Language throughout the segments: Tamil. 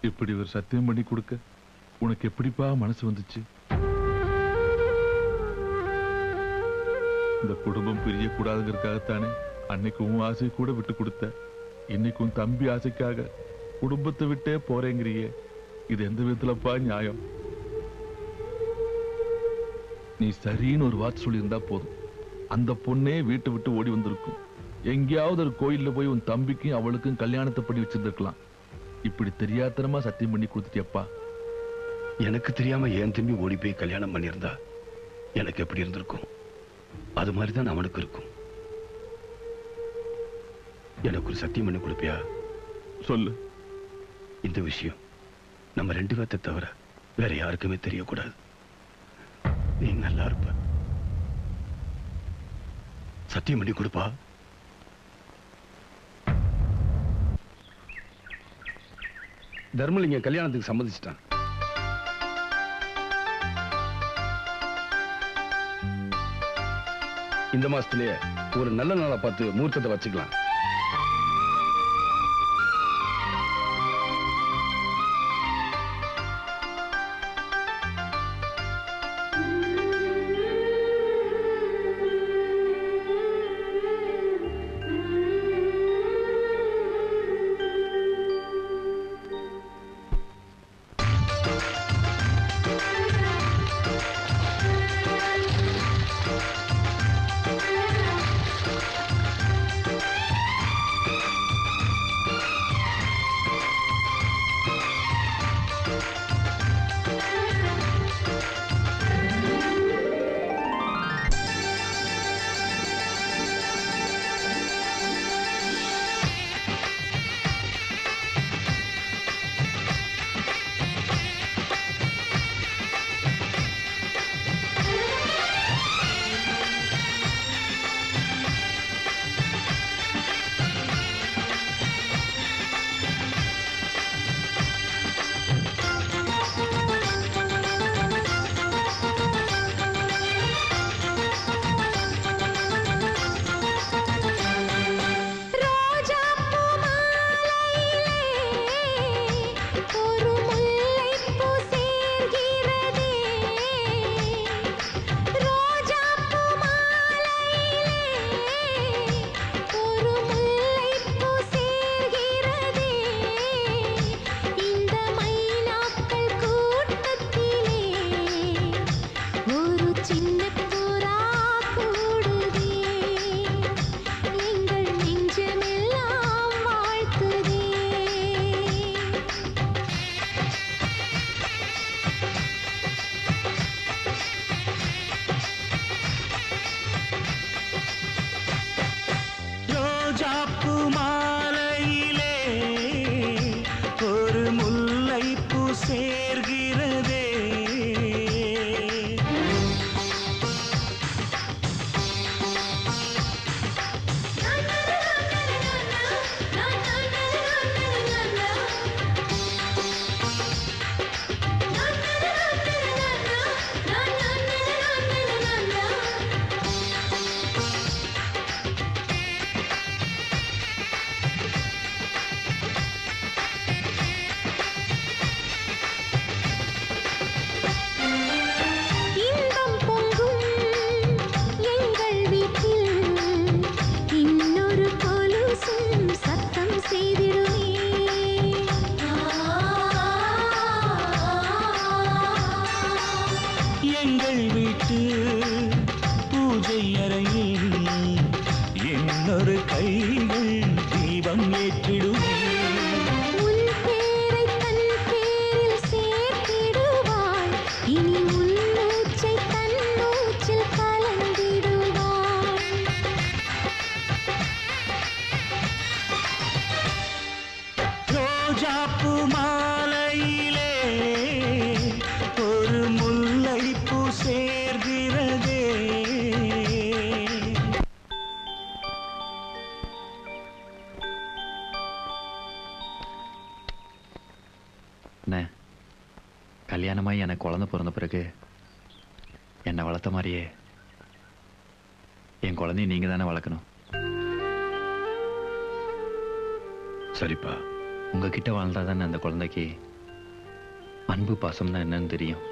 இப்படி ஒரு சத்தியம் பண்ணி கொடுக்க உனக்கு எப்படிப்பா மனசு வந்துச்சு? இந்த குடும்பம் பிரியக்கூடாதுங்கிறதுக்காகத்தானே அன்னைக்கு உன் ஆசை கூட விட்டு கொடுத்த. இன்னைக்கும் தம்பி ஆசைக்காக குடும்பத்தை விட்டே போறேங்கிறியே, இது எந்த விதத்துலப்பா நியாயம்? நீ சரின்னு ஒரு வார்த்தை சொல்லியிருந்தா போதும், அந்த பொண்ணே வீட்டை விட்டு ஓடி வந்திருக்கும். எங்கேயாவது ஒரு கோயில்ல போய் உன் தம்பிக்கும் அவளுக்கும் கல்யாணத்தை பண்ணி வச்சிருந்திருக்கலாம். இப்படி தெரியாதனமா சத்தியம் பண்ணி கொடுத்துட்டியப்பா. எனக்கு தெரியாம என் தம்பி ஓடி போய் கல்யாணம் பண்ணியிருந்தா எனக்கு எப்படி இருந்திருக்கும், அது மாதிரிதான் அவனுக்கு இருக்கும். எனக்கு ஒரு சத்தியம் பண்ணி கொடுப்பியா? சொல்லு. இந்த விஷயம் நம்ம 2 பேர்த்தை தவிர வேற யாருக்குமே தெரியக்கூடாது. நீ நல்லா இருப்ப. சத்தியம் பண்ணி கொடுப்பா. தர்மலிங்க கல்யாணத்துக்கு சம்மதிச்சிட்டான். இந்த மாசத்திலேயே ஒரு நல்ல நாளை பார்த்து முகூர்த்தத்தை வச்சுக்கலாம். கல்யாணமாய் எனக்கு குழந்தை பிறந்த பிறகு என்னை வளர்த்த மாதிரியே என் குழந்தைய நீங்க தானே வளர்க்கணும். சரிப்பா. உங்ககிட்ட வாழ்ந்தாதானே அந்த குழந்தைக்கு அன்பு பாசம்னா என்னன்னு தெரியும்.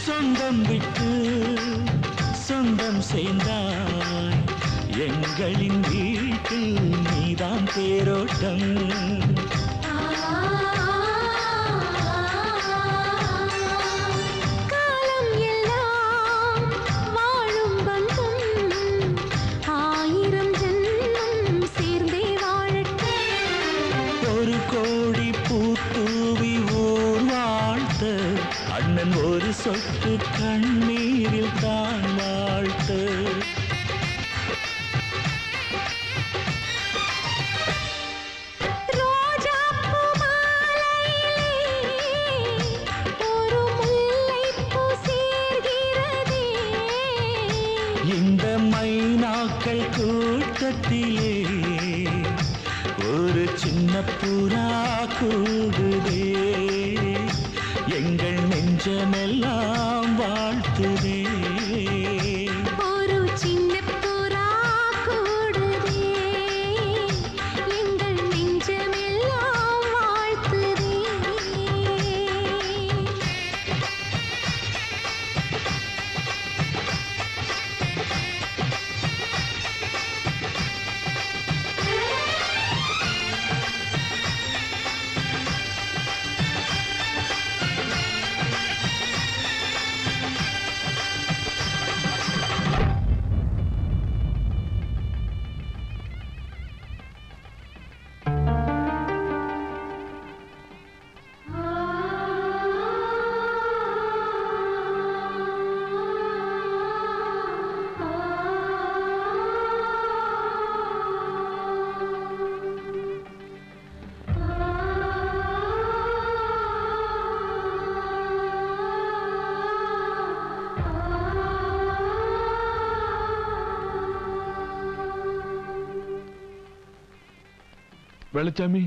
சொந்தம் விட்டு சொந்தம் சேர்ந்தாய், எங்களின் வீட்டில் நீதான் தேரோட்டம். காலம் எல்லாம் வாழும் பந்தம், ஆயிரம் ஜென்மம் சேர்ந்தே வாழட்டும். ஒரு கோடி பூத்தூவி ஊர் வாழ்த்த, அண்ணன் ஒரு சொட்டு கண்ணீரில் தான் வாழ்த்து. ரோஜாப்பூ மாலையிலே ஒரு முல்லைப்பூ சேர்கிறதே. இந்த மைனாக்கள் கூட்டத்திலே ஒரு சின்ன புறா கூடுதே, எங்கள் நெஞ்சமெல்லாம் வாழ்த்துதே. ஒரு சின்ன புறா கூடுதே, எங்கள் நெஞ்சமெல்லாம் வாழ்த்துதே. வெளிச்சாமி,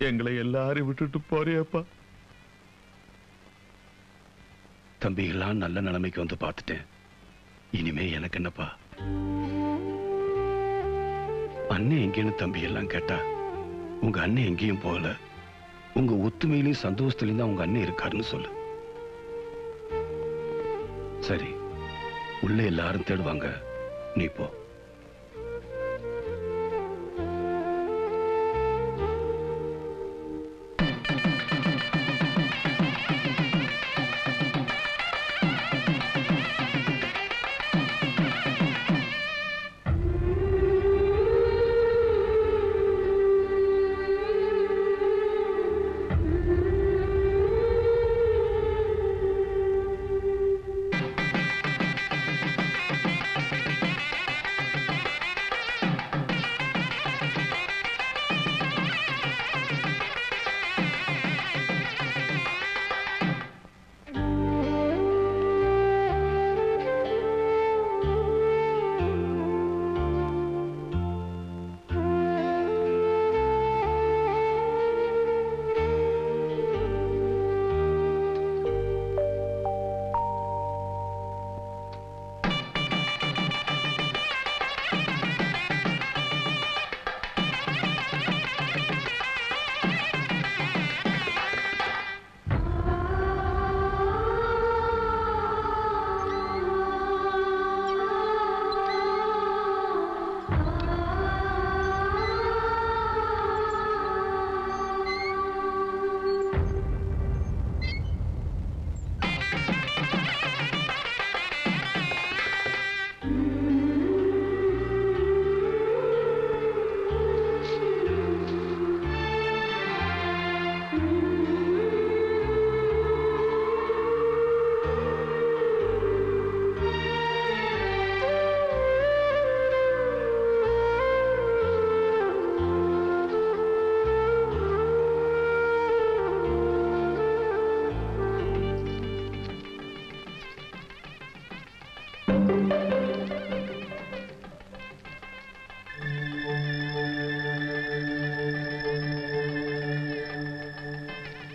எங்களை எல்லாரும் விட்டுட்டு போறியப்பா. தம்பிகள்லாம் நல்ல நிலைமைக்கு வந்து பார்த்துட்டேன். இனிமே எனக்கு என்னப்பா? அண்ணன் எங்கேன்னு தம்பி எல்லாம் கேட்டா, உங்க அண்ணன் எங்கேயும் போகல, உங்க ஒத்துமையிலையும் சந்தோஷத்திலையும் தான் உங்க அண்ணன் இருக்காருன்னு சொல்லு. சரி, உள்ள எல்லாரும் தேடுவாங்க, நீ போ.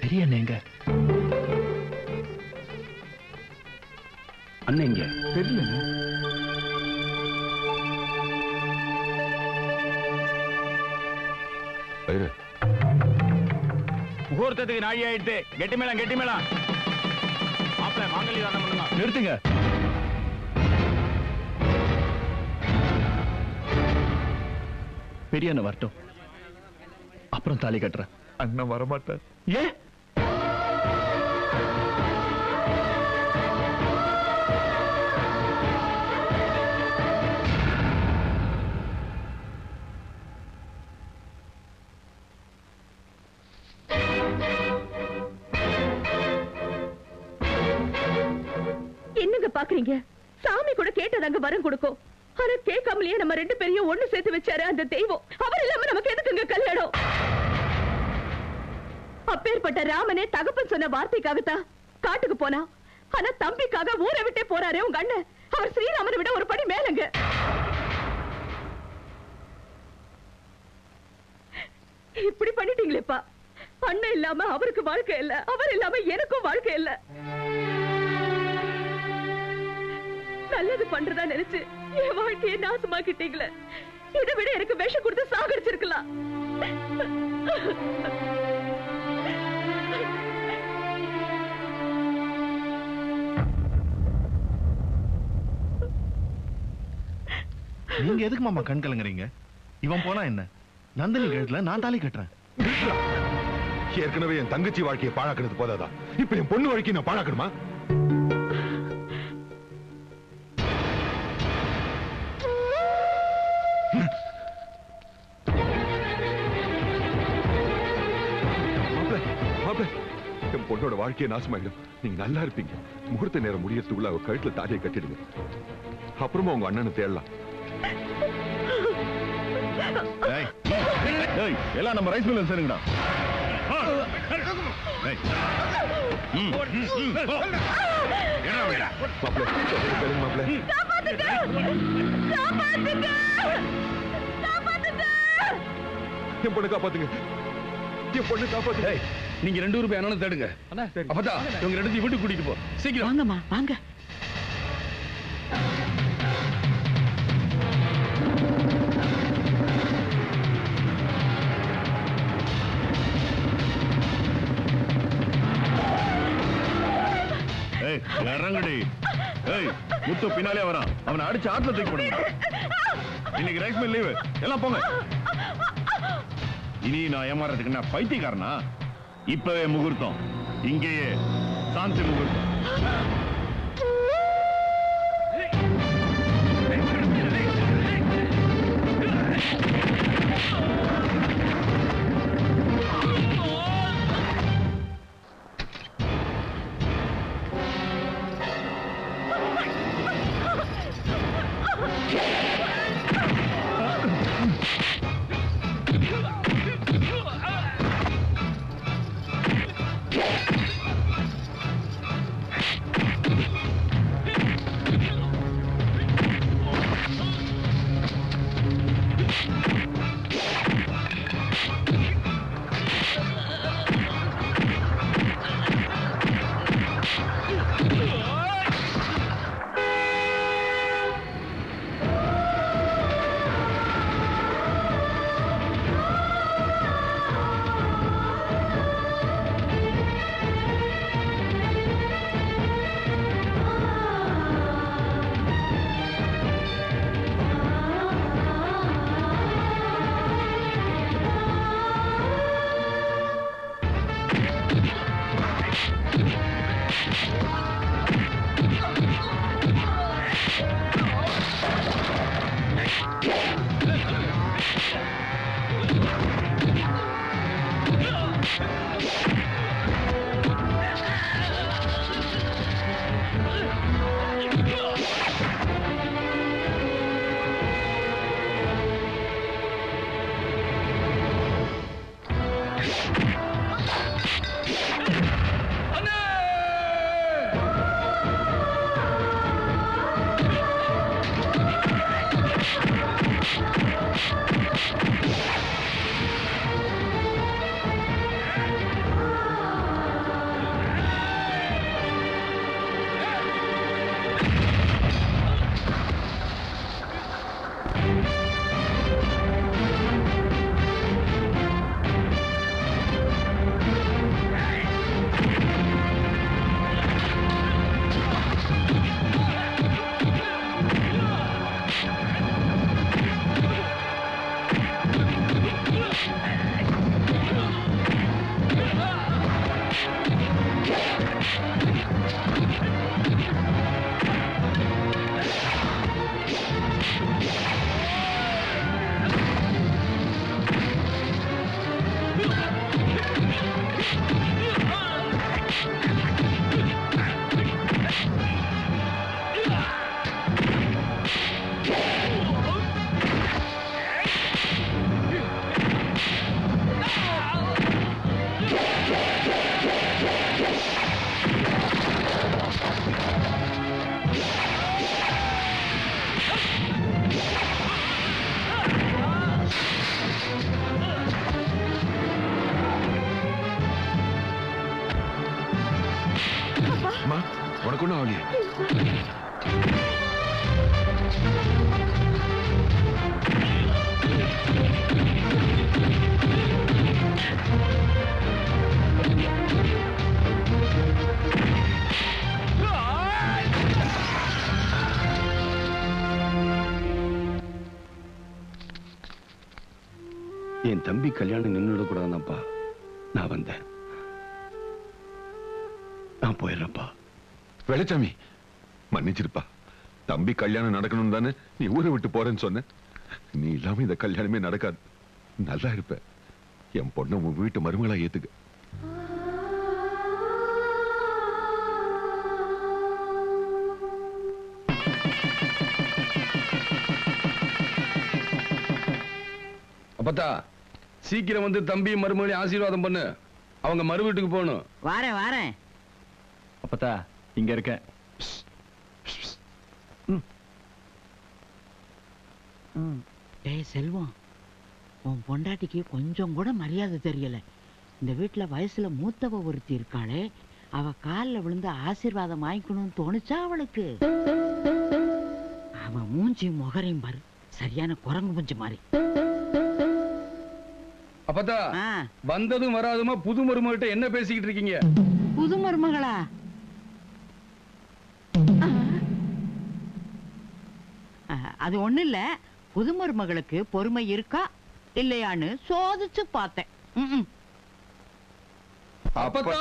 பெரிய அண்ணன் எங்க? அண்ணன் இங்க தெரியல. முகூர்த்தத்துக்கு நாழி ஆயிடுத்து. கெட்டி மேளம் கெட்டி மேளம். மாப்பிள்ளை மாங்கல்ய தானம் பண்ணுங்க. நிறுத்துங்க. பெரிய அண்ணன் வரட்டும், அப்புறம் தாலி கட்டுறேன். அண்ணன் வரமாட்டார். ஏன்? என்னங்க பாக்குறீங்க? சாமி கூட கேட்டதாங்க வரம் கொடுக்கும். ஆனா கேட்காமலேயே நம்ம ரெண்டு பேரையும் ஒண்ணு சேர்த்து வச்சாரு அந்த தெய்வம். அவர் இல்லாம நமக்கு எதுக்குங்க கல்யாணம்? அப்பேற்பட்ட ராமனே தகப்பன் சொன்ன வார்த்தைக்காகத்தான் காட்டுக்கு போனா. ஆனா தம்பிக்காக ஊரை விட்டே போறாரே உங்க அண்ணன். அவர் ஸ்ரீராமனை விட ஒரு படி மேலங்க. இப்படி பண்ணிட்டீங்களேப்பா. அண்ணன் இல்லாம அவருக்கு வாழ்க்கை இல்ல, அவர் இல்லாம எனக்கும் வாழ்க்கை இல்ல. நல்லது பண்றதா நினைச்சு என் வாழ்க்கையை நாசமாக்கிட்டீங்களே. இதை விட எனக்கு விஷம் கொடுத்து சாகடிச்சிருக்கலாம். நீங்க எதுக்கு மாமா கண் கலங்குறீங்க? இவன் போனா என்ன? நந்தினி கழுத்துல நான் தாலி கட்டுறேன். ஏற்கனவே என் தங்கச்சி வாழ்க்கையை பாழாக்குறது போதாதா? இப்ப என் பொண்ணு வாழ்க்கையை நான் பாழாக்கணுமா? என் பொண்ணோட வாழ்க்கையை நாசமாயிடும். நீங்க நல்லா இருப்பீங்க. முகூர்த்த நேரம் முடியறதுக்குள்ள அவ கழுத்துல தாலியை கட்டிடுங்க. அப்புறமா உங்க அண்ணனை தேடலாம். எல்லாம் நம்ம ரைஸ் மில்ல சேருங்கடா. என் பொண்ணு காப்பாத்துங்க. என் பொண்ணு காப்பாத்துங்க. நீங்க 2 ரூபாய் அண்ணனை தேடுங்க. அப்பதான் இவங்க 2 வீட்டுக்கு கூட்டிட்டு போ. சீக்கிரம் வாங்கம்மா வாங்க. இறங்கடி. முத்து பின்னாலே வரான். அவனை அடிச்சு ஆத்துல தூக்கி போடுங்க. இன்னைக்கு ரைஸ் மில் லீவு. எல்லாம் போங்க. இனி நான் ஏமாறதுக்கு நான் பைத்தியக்காரனா? இப்பவே முகூர்த்தம். இங்கேயே சாந்தி முகூர்த்தம். கொண்டு அவளி. என் தம்பி கல்யாணம் நின்றுடக்கூடாதுப்பா நான் வந்தேன். நான் போயிடுறேன்ப்பா. வெள்ளச்சாமி மன்னிச்சிருப்பா. தம்பி கல்யாணம் நடக்கணும் தானே நீ ஊரை விட்டு போறேன்னு சொன்ன. நீ இல்லாம இந்த கல்யாணமே நடக்காது. நல்லா இருப்ப. என் பொண்ணை உன் வீட்டு மருமகளா ஏத்துக்க. அப்பத்தா சீக்கிரம் வந்து தம்பி மருமகளை ஆசீர்வாதம் பண்ணு. அவங்க மறு வீட்டுக்கு போகணும். வாரேன் வாரேன். அப்பத்தா இங்க இருக்க. டேய் செல்வம், உன் பொண்டாட்டிக்கு கொஞ்சம் கூட மரியாதை தெரியல. இந்த வீட்டுல வயசுல மூத்தவ ஒருத்தி இருக்காளே, அவ காலில் விழுந்து ஆசீர்வாதம் வாங்கிக்கணும்னு தோணுச்சா அவளுக்கு? அவ மூஞ்சி முகரையும் பாரு, சரியான குரங்கு மூஞ்சி மாதிரி. அப்பத்தா வந்ததும் வராதுமா புது மருமகிட்ட என்ன பேசிக்கிட்டு இருக்கீங்க? புது மருமகளா? அது ஒண்ணு இல்ல, புது மருமகளுக்கு பொறுமை இருக்கா இல்லையான்னு சோதிச்சு பார்த்தேன். அப்பத்தா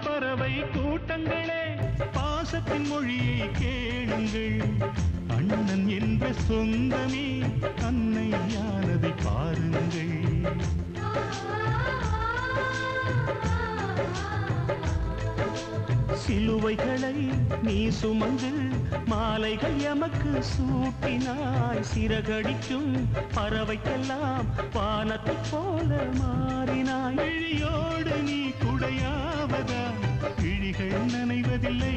பறவை கூட்டங்களே, பாசத்தின் மொழியை கேளுங்கள். அண்ணன் என்ற சொந்தமே அன்னையானதை பாருங்கள். சிலுவைகளை நீ சுமந்து மாலைகள் எமக்கு சூட்டினாய். சிறகடிக்கும் பறவைக்கெல்லாம் வானத்தை போல மாறினாய். விழியோடு நீ குடையாவதா? விழிகள் நனைவதில்லை.